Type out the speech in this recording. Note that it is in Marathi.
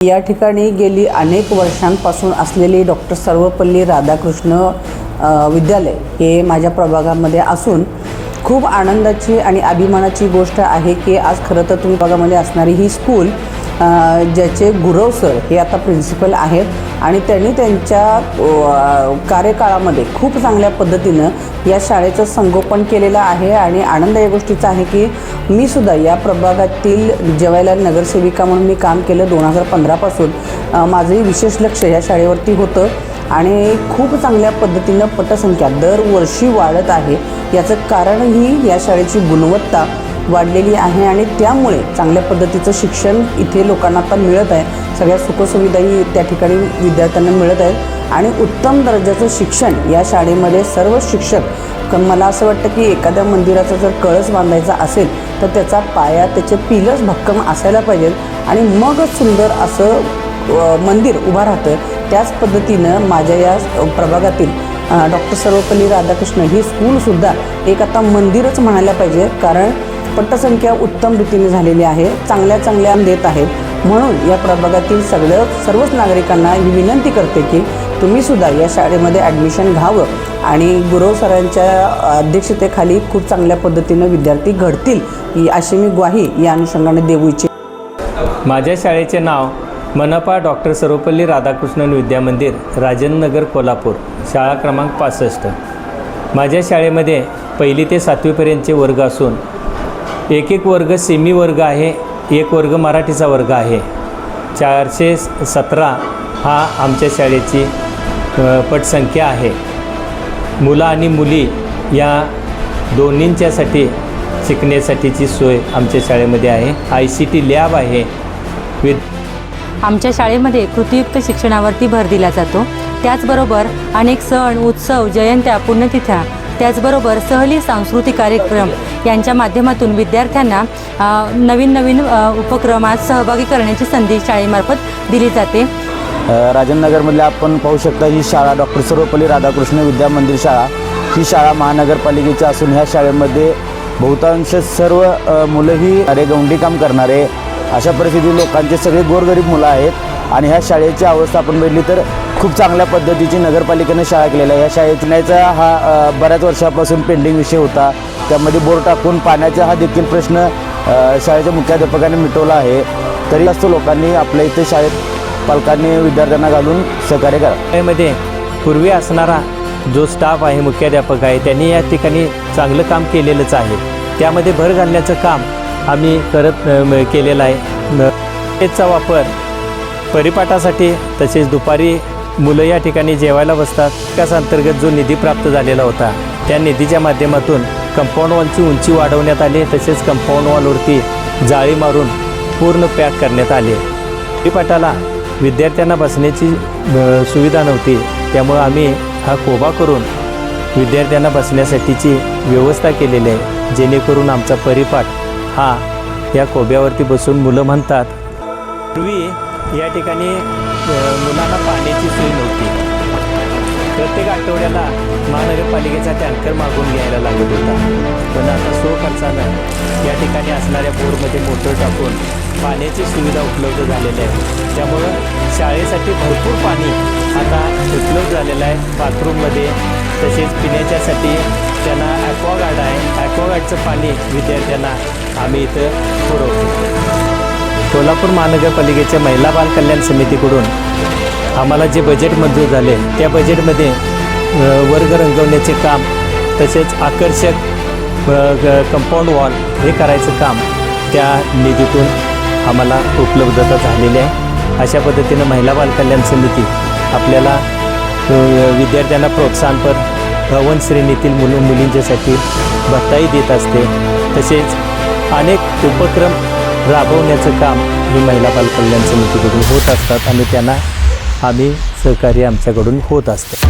या ठिकाणी गेली अनेक वर्षांपासून असलेली डॉक्टर सर्वपल्ली राधाकृष्ण विद्यालय हे माझ्या प्रभागामध्ये असून खूप आनंदाची आणि अभिमानाची गोष्ट आहे की आज खरं तर तुम्ही प्रभागामध्ये असणारी ही स्कूल ज्याचे गुरव सर हे आता प्रिन्सिपल आहेत आणि त्यांनी त्यांच्या कार्यकाळामध्ये खूप चांगल्या पद्धतीनं या शाळेचं संगोपन केलेलं आहे आणि आनंद या गोष्टीचा आहे की मी सुद्धा या प्रभागातील जवाहरलाल नगरसेविका म्हणून मी काम केलं 2015 पासून माझंही विशेष लक्ष या शाळेवरती होतं आणि खूप चांगल्या पद्धतीनं पटसंख्या दरवर्षी वाढत आहे। याचं कारणही या शाळेची गुणवत्ता वाढलेली आहे आणि त्यामुळे चांगल्या पद्धतीचं शिक्षण इथे लोकांना आता मिळत आहे। सगळ्या सुखसुविधाही त्या ठिकाणी विद्यार्थ्यांना मिळत आहेत आणि उत्तम दर्जाचं शिक्षण या शाळेमध्ये सर्व शिक्षक मला असं वाटतं की एखाद्या मंदिराचा जर कळस बांधायचा असेल तर त्याचा पाया त्याचे पिलर्स भक्कम असायला पाहिजेत आणि मगच सुंदर असं मंदिर उभा राहतं। त्याच पद्धतीनं माझ्या या प्रभागातील डॉक्टर सर्वपल्ली राधाकृष्ण ही स्कूलसुद्धा एक आता मंदिरच म्हणायला पाहिजे कारण पटसंख्या उत्तम रीतीने झालेली आहे, चांगल्या देत आहेत। म्हणून या प्रभागातील सर्वच नागरिकांना ही विनंती करते की तुम्हीसुद्धा या शाळेमध्ये ॲडमिशन घ्यावं आणि गुरव सरांच्या अध्यक्षतेखाली खूप चांगल्या पद्धतीनं विद्यार्थी घडतील अशी मी ग्वाही या अनुषंगाने देऊ इच्छिते। माझ्या शाळेचे नाव मनपा डॉक्टर सर्वपल्ली राधाकृष्णन विद्यामंदिर, राजेंद्र नगर, कोल्हापूर, शाळा क्रमांक 65। माझ्या शाळेमध्ये 1ली ते 7वीपर्यंतचे वर्ग असून एक वर्ग सेमी वर्ग आहे, एक वर्ग मराठीचा वर्ग आहे। 417 हा आमच्या शाळेची पटसंख्या आहे। मुलं आणि मुली या दोन्हींच्यासाठी शिकण्यासाठीची सोय आमच्या शाळेमध्ये आहे। ICT लॅब आहे। आमच्या शाळेमध्ये कृतीयुक्त शिक्षणावरती भर दिला जातो। त्याचबरोबर अनेक सण उत्सव जयंत्या पुण्यतिथ्या त्याचबरोबर सहली सांस्कृतिक कार्यक्रम यांच्या माध्यमातून विद्यार्थ्यांना नवीन उपक्रमात सहभागी करण्याची संधी शाळेमार्फत दिली जाते। राजेंद्र नगरमधल्या आपण पाहू शकता ही शाळा डॉक्टर सर्वपल्ली राधाकृष्ण विद्यामंदिर शाळा ही शाळा महानगरपालिकेची असून ह्या शाळेमध्ये बहुतांश सर्व मुलंही गवंडी काम करणारे अशा परिस्थितीत लोकांचे सगळे गोरगरीब मुलं आहेत आणि ह्या शाळेची अवस्था आपण बघितली तर खूप चांगल्या पद्धतीची नगरपालिकेने शाळा केलेली आहे। या शाळेचा हा बऱ्याच वर्षापासून पेंडिंग विषय होता, त्यामध्ये बोर टाकून पाण्याचा हा देखील प्रश्न शाळेच्या मुख्याध्यापकाने मिटवला आहे। तरी जास्त लोकांनी आपल्या इथे शाळेत पालकांनी विद्यार्थ्यांना घालून सहकार्य करा। शाळेमध्ये पूर्वी असणारा जो स्टाफ आहे मुख्याध्यापक आहे त्यांनी या ठिकाणी चांगलं काम केलेलंच आहे, त्यामध्ये भर घालण्याचं काम आम्ही केलेला आहे। त्याचा वापर परिपाठासाठी तसेच दुपारी मुलं या ठिकाणी जेवायला बसतात त्याच अंतर्गत जो निधी प्राप्त झालेला होता त्या निधीच्या माध्यमातून कंपाऊंड वॉलची उंची वाढवण्यात आली, तसेच कंपाऊंड वॉलवरती जाळी मारून पूर्ण पॅक करण्यात आले। परिपाठाला विद्यार्थ्यांना बसण्याची सुविधा नव्हती, त्यामुळे आम्ही हा कोबा करून विद्यार्थ्यांना बसण्यासाठीची व्यवस्था केलेली आहे, जेणेकरून आमचा परिपाठ हा या कोब्यावरती बसून मुलं म्हणतात। पूर्वी या ठिकाणी मुलांना पाण्याची सोय नव्हती, प्रत्येक आठवड्याला महानगरपालिकेचा टँकर मागून घ्यायला लागत होता, पण आता स्वखर्चानं या ठिकाणी असणाऱ्या बोरमध्ये मोटर टाकून पाण्याची सुविधा उपलब्ध झालेली आहे। त्यामुळं शाळेसाठी भरपूर पाणी आता उपलब्ध झालेलं आहे। बाथरूममध्ये तसेच पिण्याच्यासाठी त्यांना ॲक्वागार्ड आहे, ॲक्वागार्डचं पाणी विद्यार्थ्यांना आम्ही इथं पुरवतो। कोल्हापूर महानगरपालिकेच्या महिला बाल कल्याण समितीकडून आम्हाला जे बजेट मंजूर झाले त्या बजेटमध्ये वर्ग रंगवण्याचे काम तसेच आकर्षक कंपाऊंड वॉल हे करायचं काम त्या निधीतून आम्हाला उपलब्धता झालेली आहे। अशा पद्धतीनं महिला बाल कल्याण समिती आपल्याला विद्यार्थ्यांना प्रोत्साहनपर 1 श्रेणीतील मुलींच्यासाठी भत्ताही देत असते, तसेच अनेक उपक्रम राबवण्याचं काम ही महिला बाल कल्याण समितीकडून होत असतात आणि त्यांना आम्ही सहकार्य आमच्याकडून होत असतं।